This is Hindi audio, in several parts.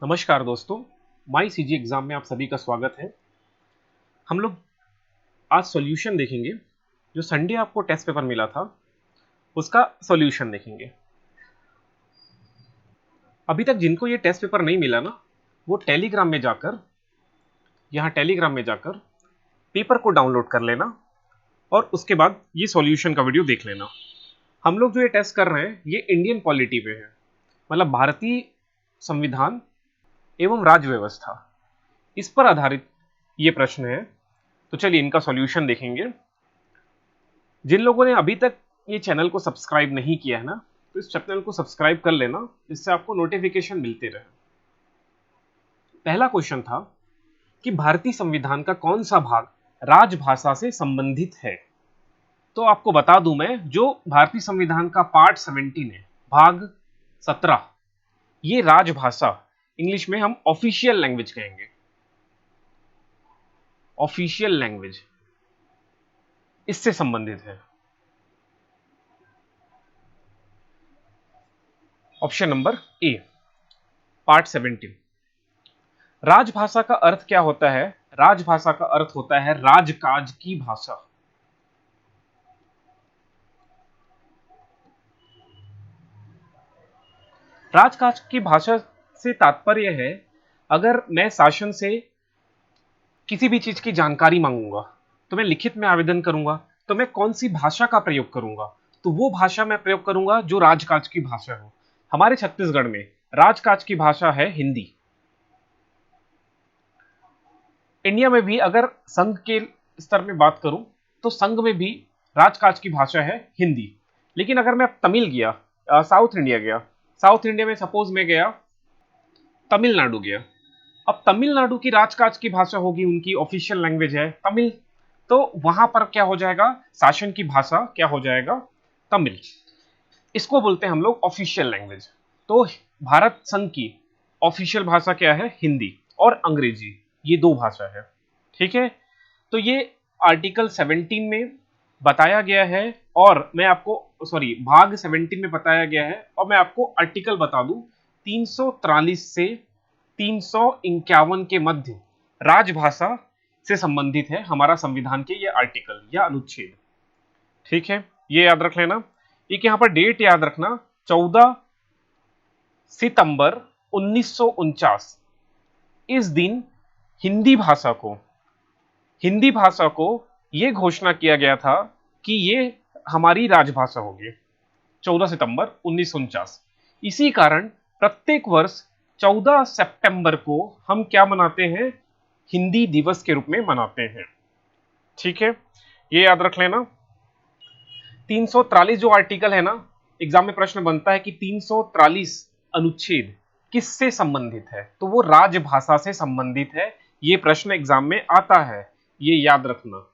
नमस्कार दोस्तों, माई सीजी एग्जाम में आप सभी का स्वागत है। हम लोग आज सॉल्यूशन देखेंगे। जो संडे आपको टेस्ट पेपर मिला था उसका सॉल्यूशन देखेंगे। अभी तक जिनको ये टेस्ट पेपर नहीं मिला ना, वो टेलीग्राम में जाकर पेपर को डाउनलोड कर लेना और उसके बाद ये सॉल्यूशन का वीडियो देख लेना। हम लोग जो ये टेस्ट कर रहे हैं ये इंडियन पॉलिटी पे है, मतलब भारतीय संविधान एवं राज्य व्यवस्था, इस पर आधारित ये प्रश्न है। तो चलिए इनका सॉल्यूशन देखेंगे। जिन लोगों ने अभी तक ये चैनल को सब्सक्राइब नहीं किया है ना, तो इस चैनल को सब्सक्राइब कर लेना, जिससे आपको नोटिफिकेशन मिलते रहे। पहला क्वेश्चन था कि भारतीय संविधान का कौन सा भाग राजभाषा से संबंधित है। तो आपको बता दूं मैं, जो भारतीय संविधान का पार्ट 17 है, भाग 17, ये राजभाषा, इंग्लिश में हम ऑफिशियल लैंग्वेज कहेंगे, ऑफिशियल लैंग्वेज, इससे संबंधित है। Option number A, part 17। राजभाषा का अर्थ क्या होता है? राजभाषा का अर्थ होता है राजकाज की भाषा। राजकाज की भाषा से तात्पर्य है, अगर मैं शासन से किसी भी चीज की जानकारी मांगूंगा तो मैं लिखित में आवेदन करूंगा, तो मैं कौन सी भाषा का प्रयोग करूंगा? तो वो भाषा मैं प्रयोग करूंगा जो राजकाज की भाषा हो। हमारे छत्तीसगढ़ में राजकाज की भाषा है हिंदी। इंडिया में भी अगर संघ के स्तर में बात करूं तो संघ में भी राजकाज की भाषा है हिंदी। लेकिन अगर मैं तमिल गया, साउथ इंडिया गया, साउथ इंडिया में सपोज मैं गया तमिलनाडु गया, अब तमिलनाडु की राजकाज की भाषा होगी, उनकी ऑफिशियल लैंग्वेज है तमिल, तो वहां पर क्या हो जाएगा? शासन की भाषा क्या हो जाएगा? तमिल। इसको बोलते हैं हम लोग ऑफिशियल लैंग्वेज। तो भारत संघ की ऑफिशियल भाषा क्या है? हिंदी और अंग्रेजी, ये दो भाषा है। ठीक है, तो ये आर्टिकल 17 में बताया गया है, और मैं आपको भाग 17 में बताया गया है, और मैं आपको आर्टिकल बता दूं, 343 से 351 के मध्य राजभाषा से संबंधित है हमारा संविधान के ये आर्टिकल या अनुच्छेद। ठीक है, ये याद रख लेना। एक यहां पर डेट याद रखना, 14 सितंबर 1949। इस दिन हिंदी भाषा को यह घोषणा किया गया था कि ये हमारी राजभाषा होगी, 14 सितंबर 1949। इसी कारण प्रत्येक वर्ष 14 सितंबर को हम क्या मनाते हैं? हिंदी दिवस के रूप में मनाते हैं। ठीक है, ये याद रख लेना। 343 जो आर्टिकल है ना, एग्जाम में प्रश्न बनता है कि 343 अनुच्छेद किससे संबंधित है? तो वो राजभाषा से संबंधित है। ये प्रश्न एग्जाम में आता है, ये याद रखना।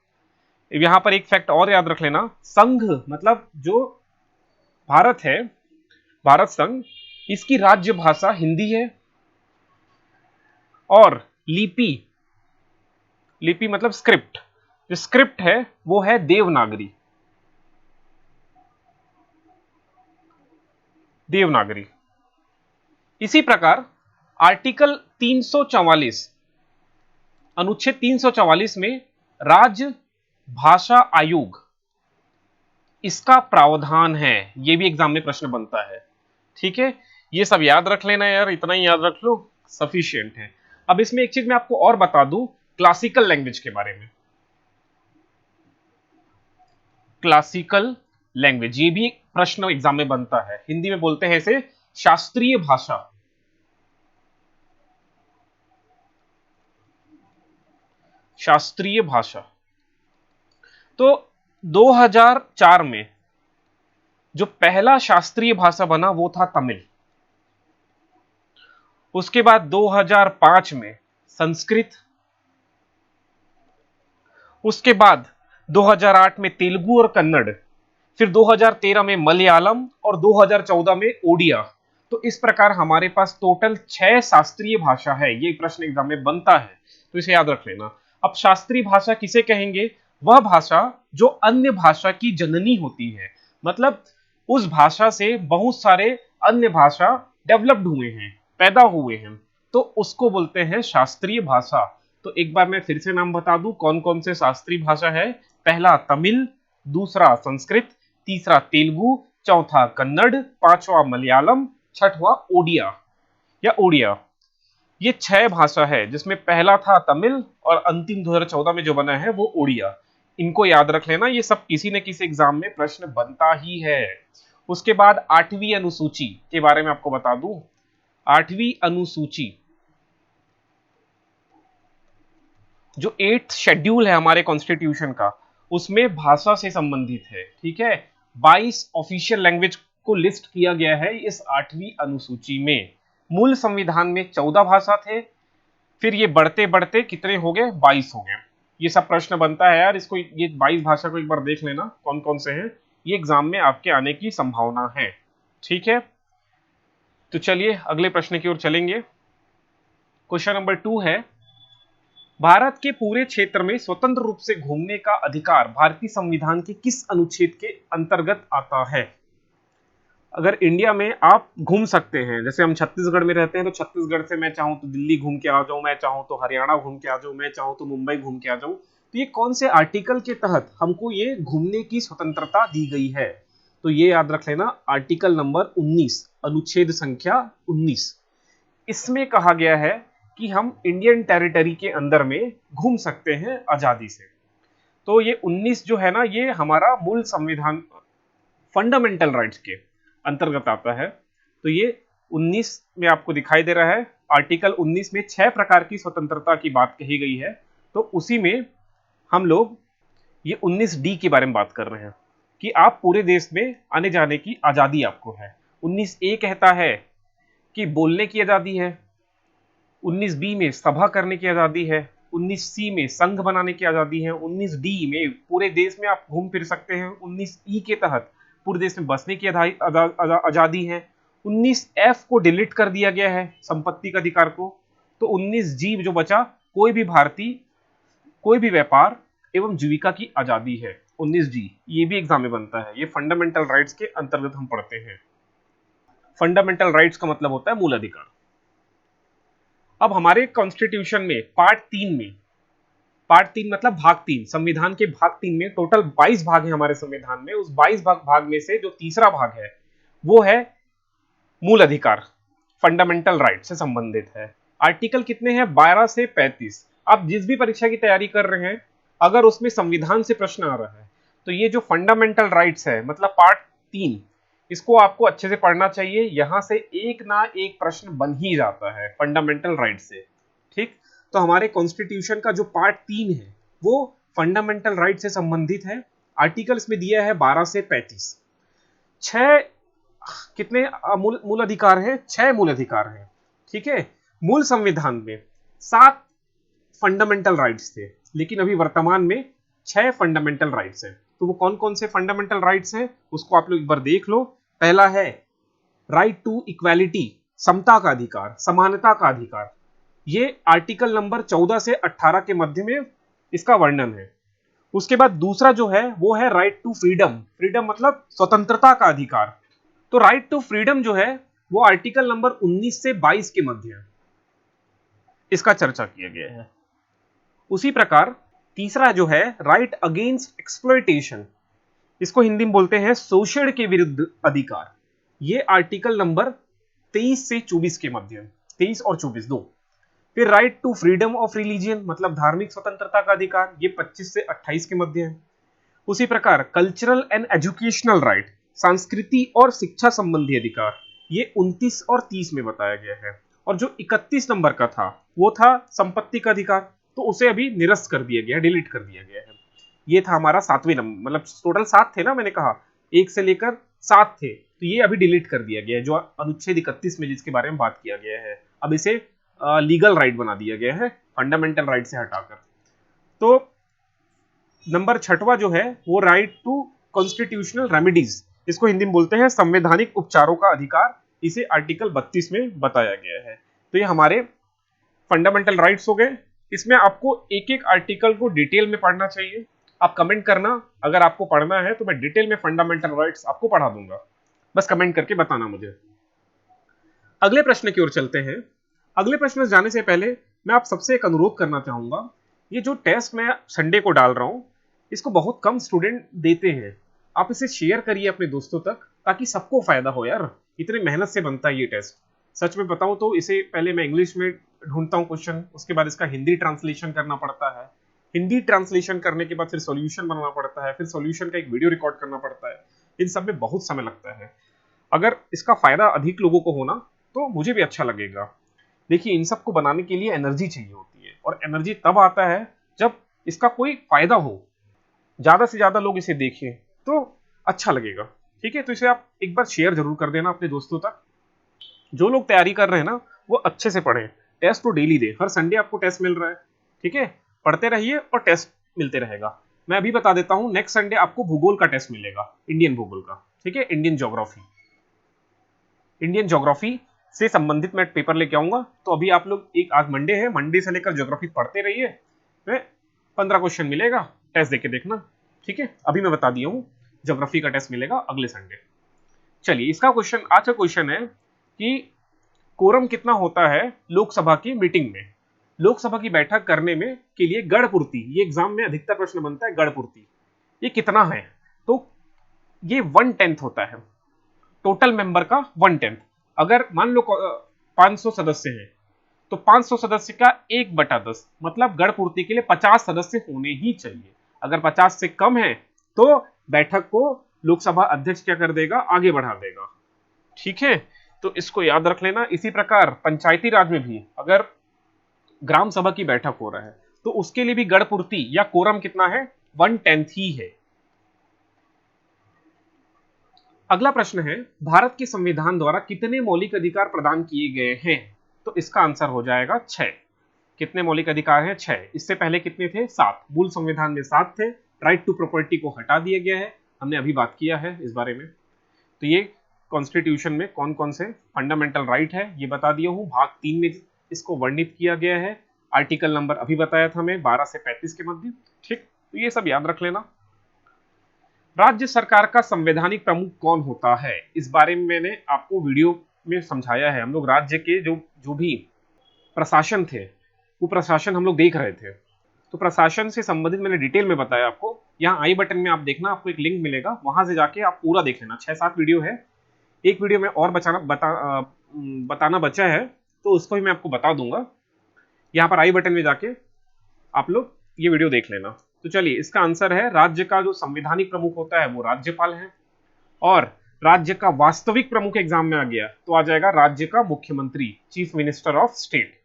यहां पर एक फैक्ट और याद रख लेना, संघ मतलब जो भारत है, भारत संघ, इसकी राज्य भाषा हिंदी है, और लिपि मतलब स्क्रिप्ट, जो स्क्रिप्ट है वो है देवनागरी। इसी प्रकार आर्टिकल 344, अनुच्छेद 344 में राज्य भाषा आयोग, इसका प्रावधान है। यह भी एग्जाम में प्रश्न बनता है। ठीक है, ये सब याद रख लेना यार, इतना ही याद रख लो, सफिशिएंट है। अब इसमें एक चीज मैं आपको और बता दूं, क्लासिकल लैंग्वेज के बारे में। क्लासिकल लैंग्वेज, ये भी एक प्रश्न एग्जाम में बनता है। हिंदी में बोलते हैं इसे शास्त्रीय भाषा। शास्त्रीय भाषा। तो 2004 में जो पहला शास्त्रीय भाषा बना वो था तमिल। उसके बाद 2005 में संस्कृत, उसके बाद 2008 में तेलुगु और कन्नड़, फिर 2013 में मलयालम, और 2014 में ओडिया। तो इस प्रकार हमारे पास टोटल 6 शास्त्रीय भाषा है। ये प्रश्न एग्जाम में बनता है, तो इसे याद रख लेना। अब शास्त्रीय भाषा किसे कहेंगे? वह भाषा जो अन्य भाषा की जननी होती है, मतलब उस भाषा से बहुत सारे अन्य भाषा डेवलप्ड हुए हैं, पैदा हुए हैं। तो उसको बोलते हैं शास्त्रीय भाषा। तो एक बार मैं फिर से नाम बता दूं कौन कौन से शास्त्रीय भाषा है। पहला तमिल, दूसरा संस्कृत, तीसरा तेलुगु, चौथा कन्नड़, पांचवा मलयालम, छठवां ओडिया या ओडिया। ये 6 भाषा है जिसमें पहला था तमिल और अंतिम 2014 में जो बना है वो ओडिया। इनको याद रख लेना, ये सब किसी न किसी एग्जाम में प्रश्न बनता ही है। उसके बाद 8वीं अनुसूची के बारे में आपको बता दूं। 8वीं अनुसूची जो 8th शेड्यूल है हमारे कॉन्स्टिट्यूशन का, उसमें भाषा से संबंधित है। ठीक है, 22 ऑफिशियल लैंग्वेज को लिस्ट किया गया है इस 8वीं अनुसूची में। मूल संविधान में 14 भाषा थे, फिर ये बढ़ते बढ़ते कितने हो गए, 22 हो गए। ये सब प्रश्न बनता है यार, इसको ये 22 भाषा को एक बार देख लेना कौन कौन से हैं, ये एग्जाम में आपके आने की संभावना है। ठीक है, तो चलिए अगले प्रश्न की ओर चलेंगे। क्वेश्चन नंबर 2 है, भारत के पूरे क्षेत्र में स्वतंत्र रूप से घूमने का अधिकार भारतीय संविधान के किस अनुच्छेद के अंतर्गत आता है। अगर इंडिया में आप घूम सकते हैं, जैसे हम छत्तीसगढ़ में रहते हैं तो छत्तीसगढ़ से मैं चाहूं तो दिल्ली घूम के आ जाऊं, मैं चाहूं तो हरियाणा घूम के आ जाऊं, मैं चाहूं तो मुंबई घूम के आ जाऊं, तो ये कौन से आर्टिकल के तहत हमको ये घूमने की स्वतंत्रता दी गई है। तो ये याद रख लेना, आर्टिकल नंबर 19, अनुच्छेद संख्या 19। इसमें कहा गया है कि हम इंडियन टेरिटरी के अंदर में घूम सकते हैं आजादी से। तो ये 19 जो है ना, ये हमारा मूल संविधान फंडामेंटल राइट्स के अंतर्गत आता है। तो ये 19 में आपको दिखाई दे रहा है, आर्टिकल 19 में 6 प्रकार की स्वतंत्रता की बात कही गई है। तो उसी में हम लोग ये 19D के बारे में बात कर रहे हैं कि आप पूरे देश में आने जाने की आजादी आपको है। 19A कहता है कि बोलने की आजादी है, 19B में सभा करने की आजादी है, 19C में संघ बनाने की आजादी है, 19D में पूरे देश में आप घूम फिर सकते हैं, 19E के तहत पूरे देश में बसने की आजादी है, 19F को डिलीट कर दिया गया है संपत्ति का अधिकार को। तो 19G जो बचा, कोई भी भारतीय कोई भी व्यापार एवं जीविका की आजादी है। 19G ये भी एग्जाम में बनता है, ये फंडामेंटल राइट्स के अंतर्गत हम पढ़ते हैं। फंडामेंटल राइट्स का मतलब होता है मूल अधिकार। अब हमारे कॉन्स्टिट्यूशन में पार्ट 3 में, पार्ट 3 मतलब भाग 3, संविधान के भाग 3 में टोटल 22 भाग है हमारे संविधान में। उस 22 भाग में से जो तीसरा भाग है वो है मूल अधिकार, फंडामेंटल राइट से संबंधित है। आर्टिकल कितने हैं, 12 से 35। आप जिस भी परीक्षा की तैयारी कर रहे हैं, अगर उसमें संविधान से प्रश्न आ रहा है तो ये जो फंडामेंटल राइट्स है मतलब पार्ट 3, इसको आपको अच्छे से पढ़ना चाहिए। यहां से एक ना एक प्रश्न बन ही जाता है फंडामेंटल राइट से। ठीक, तो हमारे कॉन्स्टिट्यूशन का जो पार्ट 3 है वो फंडामेंटल राइट से संबंधित है। आर्टिकल्स में दिया है 12 से 35। 6 कितने मूल अधिकार हैं, 6 मूल अधिकार हैं। ठीक है, मूल संविधान में 7 फंडामेंटल राइट्स थे, लेकिन अभी वर्तमान में 6 फंडामेंटल राइट्स हैं। तो वो कौन कौन से फंडामेंटल राइट्स हैं उसको आप लोग एक बार देख लो। पहला है राइट टू इक्वालिटी, समता का अधिकार, समानता का अधिकार। ये आर्टिकल नंबर 14 से 18 के मध्य में इसका वर्णन है। उसके बाद दूसरा जो है वो है राइट टू फ्रीडम, फ्रीडम मतलब स्वतंत्रता का अधिकार। तो राइट टू फ्रीडम जो है वो आर्टिकल नंबर 19 से 22 के मध्य है, इसका चर्चा किया गया है। उसी प्रकार तीसरा जो है राइट अगेंस्ट एक्सप्लॉयटेशन, इसको हिंदी में बोलते हैं शोषण के विरुद्ध अधिकार। ये आर्टिकल नंबर 23 से 24 के मध्य, 23 और 24 दो। फिर right to freedom of religion मतलब धार्मिक स्वतंत्रता का अधिकार, ये 25 से 28 के मध्य है। उसी प्रकार कल्चरल एंड एजुकेशनल राइट, संस्कृति और शिक्षा संबंधी अधिकार, ये 29 और 30 में बताया गया है। और जो 31 नंबर का था वो था संपत्ति का अधिकार, तो उसे अभी निरस्त कर दिया गया, डिलीट कर दिया गया है। ये था हमारा 7वें नंबर, मतलब टोटल 7 थे ना, मैंने कहा 1 से लेकर 7 थे, तो ये अभी डिलीट कर दिया गया है जो अनुच्छेद 31 में जिसके बारे में बात किया गया है। अब इसे लीगल राइट बना दिया गया है फंडामेंटल राइट से हटाकर। तो नंबर 6वां जो है वो राइट टू कॉन्स्टिट्यूशनल रेमेडीज, इसको हिंदी में बोलते हैं संवैधानिक उपचारों का अधिकार, इसे आर्टिकल 32 में बताया गया है। तो ये हमारे फंडामेंटल राइट्स हो गए। इसमें आपको एक एक आर्टिकल को डिटेल में पढ़ना चाहिए। आप कमेंट करना, अगर आपको पढ़ना है तो मैं डिटेल में फंडामेंटल राइट्स आपको पढ़ा दूंगा, बस कमेंट करके बताना मुझे। अगले प्रश्न की ओर चलते हैं। अगले प्रश्न में जाने से पहले मैं आप सबसे एक अनुरोध करना चाहूंगा, ये जो टेस्ट मैं संडे को डाल रहा हूं, इसको बहुत कम स्टूडेंट देते हैं। आप इसे शेयर करिए अपने दोस्तों तक, ताकि सबको फायदा हो यार। इतनी मेहनत से बनता है ये टेस्ट। सच में बताऊं तो इसे पहले मैं इंग्लिश में ढूंढता हूं क्वेश्चन, उसके बाद इसका हिंदी ट्रांसलेशन करना पड़ता है, हिंदी ट्रांसलेशन करने के बाद फिर सॉल्यूशन बनाना पड़ता है, फिर सॉल्यूशन का एक वीडियो रिकॉर्ड करना पड़ता है। इन सब में बहुत समय लगता है। अगर इसका फायदा अधिक लोगों को होना तो मुझे भी अच्छा लगेगा। देखिए, इन सब को बनाने के लिए एनर्जी चाहिए होती है, और एनर्जी तब आता है जब इसका कोई फायदा हो, ज्यादा से ज्यादा लोग इसे देखें तो अच्छा लगेगा। ठीक है, तो इसे आप एक बार शेयर जरूर कर देना अपने दोस्तों तक। जो लोग तैयारी कर रहे हैं ना, वो अच्छे से पढ़ें। टेस्ट तो डेली दे, हर संडे आपको टेस्ट मिल रहा है। ठीक है, पढ़ते रहिए और टेस्ट मिलते रहेगा। मैं अभी बता देता हूं, नेक्स्ट संडे आपको भूगोल का टेस्ट मिलेगा, इंडियन भूगोल का। ठीक है, इंडियन ज्योग्राफी, इंडियन ज्योग्राफी से संबंधित मैं पेपर लेके आऊंगा। तो अभी आप लोग, एक आज मंडे है, मंडे से लेकर ज्योग्राफी पढ़ते रहिए। मैं 15 क्वेश्चन मिलेगा, टेस्ट देके देखना। ठीक है, अभी मैं बता दिया हूं, ज्योग्राफी का टेस्ट मिलेगा अगले संडे। चलिए, इसका क्वेश्चन, आज का क्वेश्चन है कि कोरम कितना होता है लोकसभा की मीटिंग में। लोकसभा की बैठक करने में के लिए गढ़ पूर्ति, ये एग्जाम में अधिकतर प्रश्न बनता है, गढ़ पूर्ति ये कितना है। तो ये 1/10 होता है टोटल मेंबर का, 1/10। अगर मान लो 500 सदस्य हैं, तो 500 सदस्य का 1/10, मतलब गढ़ पूर्ति के लिए 50 सदस्य होने ही चाहिए। अगर 50 से कम है तो बैठक को लोकसभा अध्यक्ष क्या कर देगा, आगे बढ़ा देगा। ठीक है, तो इसको याद रख लेना। इसी प्रकार पंचायती राज में भी अगर ग्राम सभा की बैठक हो रहा है, तो उसके लिए भी गढ़ पूर्ति या कोरम कितना है, 1/10 ही है। अगला प्रश्न है, भारत के संविधान द्वारा कितने मौलिक अधिकार प्रदान किए गए हैं। तो इसका आंसर हो जाएगा 6। कितने मौलिक अधिकार हैं, 6। इससे पहले कितने थे, 7। मूल संविधान में 7 थे। राइट टू प्रॉपर्टी को हटा दिया गया है, हमने अभी बात किया है इस बारे में। तो ये कॉन्स्टिट्यूशन में कौन कौन से फंडामेंटल राइट है ये बता दिया हूं। भाग 3 में इसको वर्णित किया गया है। आर्टिकल नंबर अभी बताया था मैं, 12 से 35 के मध्य। ठीक, तो ये सब याद रख लेना। राज्य सरकार का संवैधानिक प्रमुख कौन होता है, इस बारे में मैंने आपको वीडियो में समझाया है। हम लोग राज्य के जो जो भी प्रशासन थे, वो प्रशासन हम लोग देख रहे थे। तो प्रशासन से संबंधित मैंने डिटेल में बताया आपको। यहाँ आई बटन में आप देखना, आपको एक लिंक मिलेगा, वहां से जाके आप पूरा देख लेना। 6-7 वीडियो है, एक वीडियो में और बताना बचा है, तो उसको भी मैं आपको बता दूंगा। यहाँ पर आई बटन में जाके आप लोग ये वीडियो देख लेना। तो चलिए, इसका आंसर है, राज्य का जो संवैधानिक प्रमुख होता है वो राज्यपाल है, और राज्य का वास्तविक प्रमुख एग्जाम में आ गया तो आ जाएगा राज्य का मुख्यमंत्री, चीफ मिनिस्टर ऑफ स्टेट।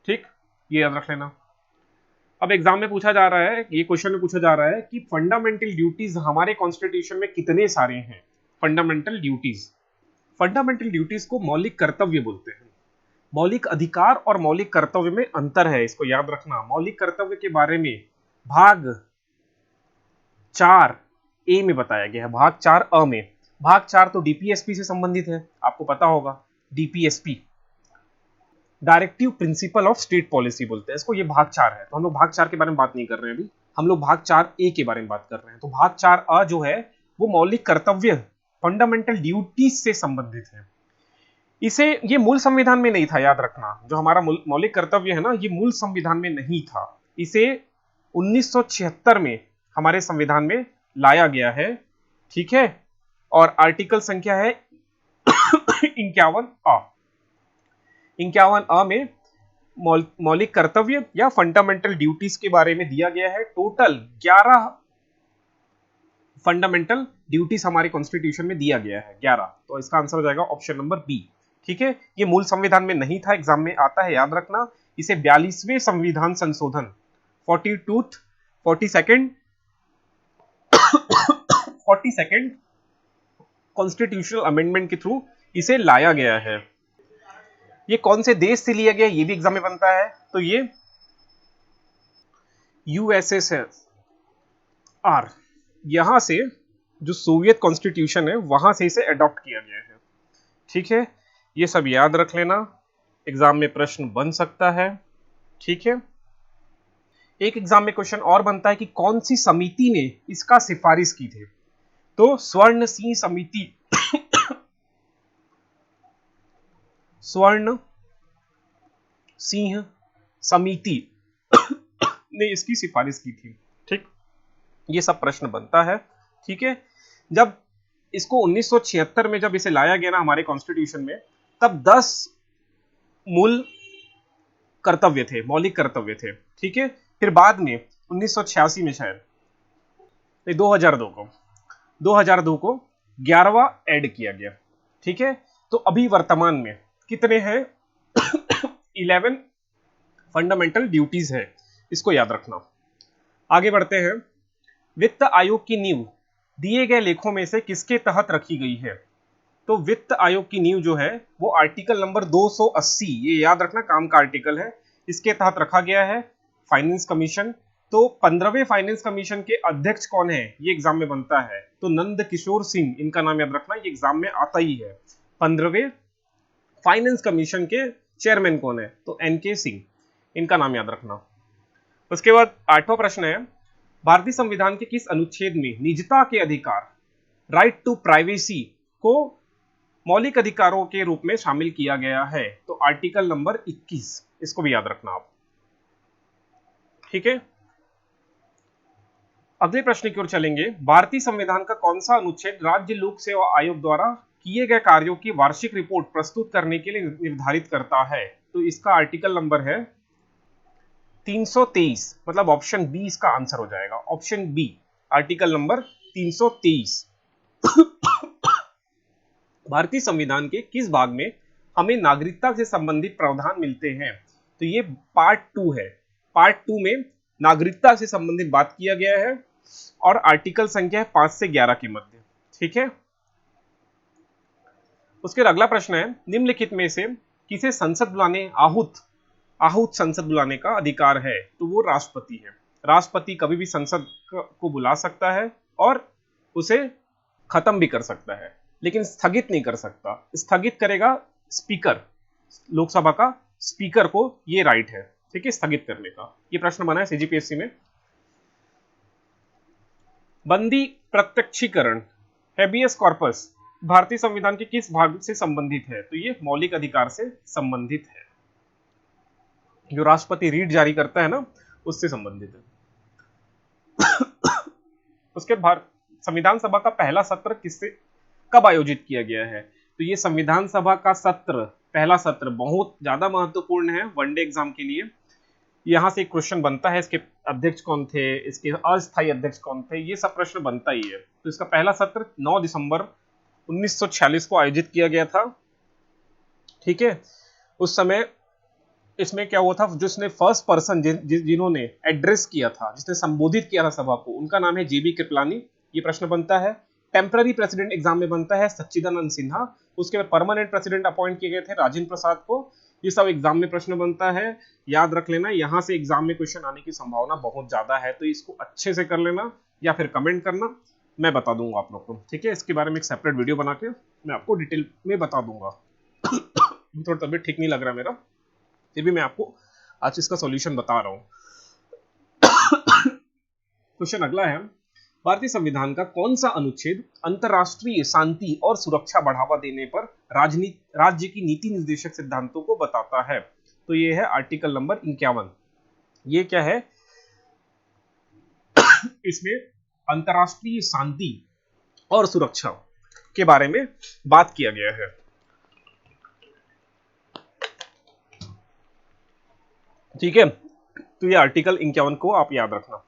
ठीक, ये याद रख लेना। अब एग्जाम में पूछा जा रहा है, ये क्वेश्चन में पूछा जा रहा है कि फंडामेंटल ड्यूटीज हमारे कॉन्स्टिट्यूशन में कितने सारे हैं। फंडामेंटल ड्यूटीज, फंडामेंटल ड्यूटीज को मौलिक कर्तव्य बोलते हैं। मौलिक अधिकार और मौलिक कर्तव्य में अंतर है, इसको याद रखना। मौलिक कर्तव्य के बारे में भाग 4 ए में बताया गया है, भाग 4 अ में। भाग 4 तो डीपीएसपी से संबंधित है, आपको पता होगा। DPSP, directive principle of state policy बोलते हैं इसको। ये भाग 4 है, तो हम लोग भाग 4 के बारे में बात नहीं कर रहे हैं अभी, हम लोग भाग 4 ए के बारे में बात कर रहे हैं। तो भाग 4 अ जो है वो मौलिक कर्तव्य, फंडामेंटल ड्यूटीज से संबंधित है। इसे, ये मूल संविधान में नहीं था, याद रखना। जो हमारा मौलिक कर्तव्य है ना, ये मूल संविधान में नहीं था। इसे 1976 में हमारे संविधान में लाया गया है। ठीक है, और आर्टिकल संख्या है 51 अ। 51 अ में मौलिक कर्तव्य या फंडामेंटल ड्यूटीज के बारे में दिया गया है। टोटल 11 फंडामेंटल ड्यूटीज हमारे कॉन्स्टिट्यूशन में दिया गया है, 11। तो इसका आंसर हो जाएगा ऑप्शन नंबर बी। ठीक है, ये मूल संविधान में नहीं था, एग्जाम में आता है, याद रखना। इसे 42वें संविधान संशोधन, 42nd कॉन्स्टिट्यूशनल अमेंडमेंट के थ्रू इसे लाया गया है। ये कौन से देश से लिया गया, ये भी एग्जाम में बनता है। तो ये यूएसएसआर, यहां से जो सोवियत कॉन्स्टिट्यूशन है वहां से इसे अडॉप्ट किया गया है। ठीक है, ये सब याद रख लेना, एग्जाम में प्रश्न बन सकता है। ठीक है, एक एग्जाम में क्वेश्चन और बनता है कि कौन सी समिति ने इसका सिफारिश की थी। तो स्वर्ण सिंह समिति, स्वर्ण सिंह समिति ने इसकी सिफारिश की थी। ठीक, ये सब प्रश्न बनता है। ठीक है, जब इसको 1976 में जब इसे लाया गया ना हमारे कॉन्स्टिट्यूशन में, तब 10 मूल कर्तव्य थे, मौलिक कर्तव्य थे। ठीक है, फिर बाद में 1986 में शायद 2002 को 11वां ऐड किया गया। ठीक है, तो अभी वर्तमान में कितने हैं? 11 फंडामेंटल ड्यूटीज है, इसको याद रखना। आगे बढ़ते हैं। वित्त आयोग की नींव दिए गए लेखों में से किसके तहत रखी गई है? तो वित्त आयोग की नींव जो है वो आर्टिकल नंबर 280, ये याद रखना, काम का आर्टिकल है, इसके तहत रखा गया है। फाइनेंस कमीशन, तो 15वें फाइनेंस कमीशन के अध्यक्ष कौन है? ये एग्जाम में बनता है, तो नंद किशोर सिंह, इनका नाम याद रखना, ये एग्जाम में आता ही है। 15वें फाइनेंस कमीशन के चेयरमैन कौन है? तो एनके सिंह, इनका नाम याद रखना। उसके बाद 8वां प्रश्न है, भारतीय संविधान के किस अनुच्छेद में निजता के अधिकार, राइट टू प्राइवेसी, को मौलिक अधिकारों के रूप में शामिल किया गया है? तो आर्टिकल नंबर 21, इसको भी याद रखना आप। ठीक है, अगले प्रश्न की ओर चलेंगे। भारतीय संविधान का कौन सा अनुच्छेद राज्य लोक सेवा आयोग द्वारा किए गए कार्यों की वार्षिक रिपोर्ट प्रस्तुत करने के लिए निर्धारित करता है? तो इसका आर्टिकल नंबर है 323, मतलब ऑप्शन बी इसका आंसर हो जाएगा, ऑप्शन बी, आर्टिकल नंबर 323। भारतीय संविधान के किस भाग में हमें नागरिकता से संबंधित प्रावधान मिलते हैं? तो ये पार्ट 2 है। पार्ट 2 में नागरिकता से संबंधित बात किया गया है और आर्टिकल संख्या है 5 से 11 के मध्य। ठीक है, उसके बाद अगला प्रश्न है, निम्नलिखित में से किसे संसद बुलाने, आहूत संसद बुलाने का अधिकार है? तो वो राष्ट्रपति है। राष्ट्रपति कभी भी संसद को बुला सकता है और उसे खत्म भी कर सकता है, लेकिन स्थगित नहीं कर सकता। स्थगित करेगा स्पीकर, लोकसभा का स्पीकर को ये राइट है। ठीक है, स्थगित करने का। ये प्रश्न बना है सीजीपीएससी में। बंदी प्रत्यक्षीकरण, हेबियस कॉर्पस, भारतीय संविधान के किस भाग से संबंधित है? तो ये मौलिक अधिकार से संबंधित है। जो राष्ट्रपति रीट जारी करता है ना, उससे संबंधित है। उसके बाद संविधान सभा का पहला सत्र कब आयोजित किया गया है? तो ये संविधान सभा का सत्र, पहला सत्र बहुत ज्यादा महत्वपूर्ण है वनडे एग्जाम के लिए। यहां से एक क्वेश्चन बनता है, इसके अध्यक्ष कौन थे, इसके अस्थायी अध्यक्ष कौन थे, ये सब प्रश्न बनता ही है। तो इसका पहला सत्र 9 दिसंबर 1946 को आयोजित किया गया था। ठीक है, उस समय इसमें क्या हुआ था, जिसने फर्स्ट पर्सन जिन्होंने एड्रेस किया था, जिसने संबोधित किया था सभा को, उनका नाम है जेबी कृपलानी। ये प्रश्न बनता है। टेम्पररी प्रेसिडेंट एग्जाम में बनता है सच्चिदानंद सिन्हा। उसके बाद परमानेंट प्रेसिडेंट अपॉइंट किए गए थे राजेंद्र प्रसाद को। ये सब एग्जाम में प्रश्न बनता है, याद रख लेना। यहां से एग्जाम में क्वेश्चन आने की संभावना बहुत ज्यादा है, तो इसको अच्छे से कर लेना या फिर कमेंट करना, मैं बता दूंगा आप लोग को। ठीक है, इसके बारे में एक सेपरेट वीडियो बना के मैं आपको डिटेल में बता दूंगा। थोड़ा तबीयत ठीक नहीं लग रहा मेरा, फिर भी मैं आपको आज इसका सॉल्यूशन बता रहा हूं। क्वेश्चन अगला है, भारतीय संविधान का कौन सा अनुच्छेद अंतरराष्ट्रीय शांति और सुरक्षा बढ़ावा देने पर राज्य की नीति निर्देशक सिद्धांतों को बताता है? तो ये है आर्टिकल नंबर 51। ये क्या है? इसमें अंतरराष्ट्रीय शांति और सुरक्षा के बारे में बात किया गया है। ठीक है, तो ये आर्टिकल 51 को आप याद रखना।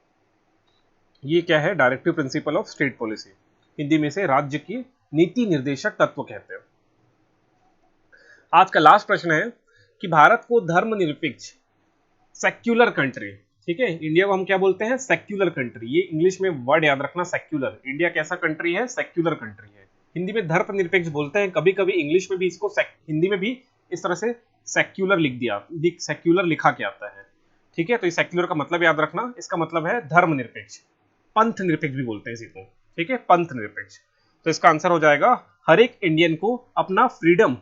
ये क्या है? Directive principle of state policy, Hindi में से राज्य की नीति निर्देशक तत्व कहते हैं। आज का लास्ट प्रश्न है कि भारत को धर्मनिरपेक्ष सेक्युलर कंट्री, ठीक है, इंडिया को हम क्या बोलते हैं? Secular country. ये इंग्लिश में वर्ड याद रखना, सेक्युलर। इंडिया कैसा कंट्री है? सेक्युलर कंट्री है। हिंदी में धर्मनिरपेक्ष बोलते हैं, कभी कभी इंग्लिश में भी इसको हिंदी में भी इस तरह से सेक्युलर सेक्युलर लिखा के आता है। ठीक है, तो इस सेक्युलर का मतलब याद रखना, इसका मतलब है धर्मनिरपेक्ष। पंथ निरपेक्ष भी बोलते हैं इसी को। ठीक है, पंथ निरपेक्ष। तो इसका आंसर हो जाएगा, हर एक इंडियन को अपना फ्रीडम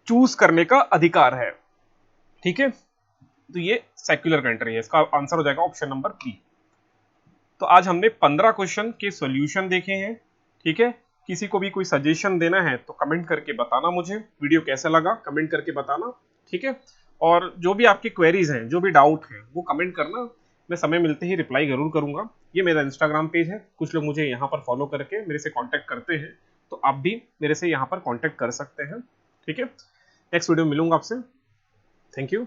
चूज करने का अधिकार है। ठीक है, तो ये सेक्युलर कंट्री है। इसका आंसर हो जाएगा ऑप्शन नंबर बी। तो आज हमने 15 क्वेश्चन के सॉल्यूशन देखे हैं। ठीक है, किसी को भी कोई सजेशन देना है तो कमेंट करके बताना मुझे। वीडियो कैसा लगा कमेंट करके बताना। ठीक है, और जो भी आपकी क्वेरीज हैं, जो भी डाउट हैं, वो कमेंट करना, मैं समय मिलते ही रिप्लाई जरूर करूंगा। ये मेरा इंस्टाग्राम पेज है, कुछ लोग मुझे यहाँ पर फॉलो करके मेरे से कांटेक्ट करते हैं, तो आप भी मेरे से यहाँ पर कांटेक्ट कर सकते हैं। ठीक है, नेक्स्ट वीडियो में मिलूंगा आपसे। Thank you.